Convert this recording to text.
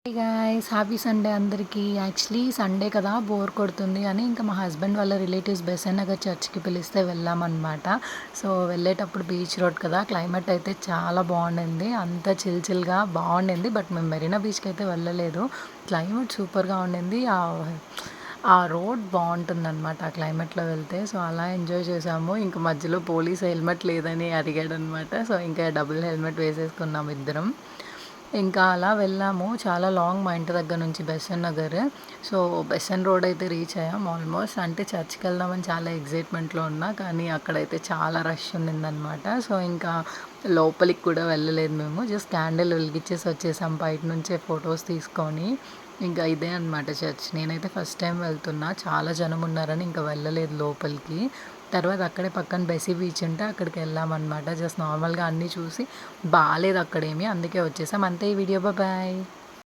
Hey guys, happy Sunday అందరికీ. Actually Sunday కదా, bore కొడుతుంది అని ఇంకా మా హస్బెండ్ వాళ్ళ రిలేటివ్స్ బెసెంట్ నగర్ చర్చ్కి పిలిస్తే వెళ్ళామన్నమాట. సో వెళ్ళేటప్పుడు బీచ్ రోడ్ కదా, క్లైమేట్ అయితే చాలా బాగుండింది, అంత చిల్గా బాగుండింది. బట్ మేము మెరీనా బీచ్కి అయితే వెళ్ళలేదు. క్లైమేట్ సూపర్గా ఉండింది. ఆ రోడ్ బాగుంటుందన్నమాట ఆ క్లైమేట్లో వెళ్తే. సో అలా ఎంజాయ్ చేసాము. ఇంకా మధ్యలో పోలీస్ హెల్మెట్ లేదని అడిగాడు అనమాట. సో ఇంకా డబుల్ హెల్మెట్ వేసేసుకున్నాము ఇద్దరం. ఇంకా అలా వెళ్ళాము. చాలా లాంగ్ మా ఇంటి దగ్గర నుంచి Besant Nagar. So Besant road అయితే రీచ్ అయ్యాం ఆల్మోస్ట్. అంటే చర్చ్కి వెళ్దామని చాలా ఎగ్జైట్మెంట్లో ఉన్నా, కానీ అక్కడైతే చాలా రష్ ఉండిందనమాట. సో ఇంకా లోపలికి కూడా వెళ్ళలేదు మేము. జస్ట్ క్యాండిల్ వెలిగించేసి వచ్చేసాం బయట నుంచే ఫొటోస్ తీసుకొని. ఇంకా ఇదే అనమాట చర్చ్. నేనైతే ఫస్ట్ టైం వెళ్తున్నా, చాలా జనం ఉన్నారని ఇంకా వెళ్ళలేదు లోపలికి. తర్వాత అక్కడే పక్కన బెసీ బీచ్ ఉంటే అక్కడికి వెళ్ళామన్నమాట. జస్ట్ నార్మల్గా అన్నీ చూసి బాగాలేదు అక్కడేమి, అందుకే వచ్చేసాం అంతే. ఈ వీడియో బాయ్.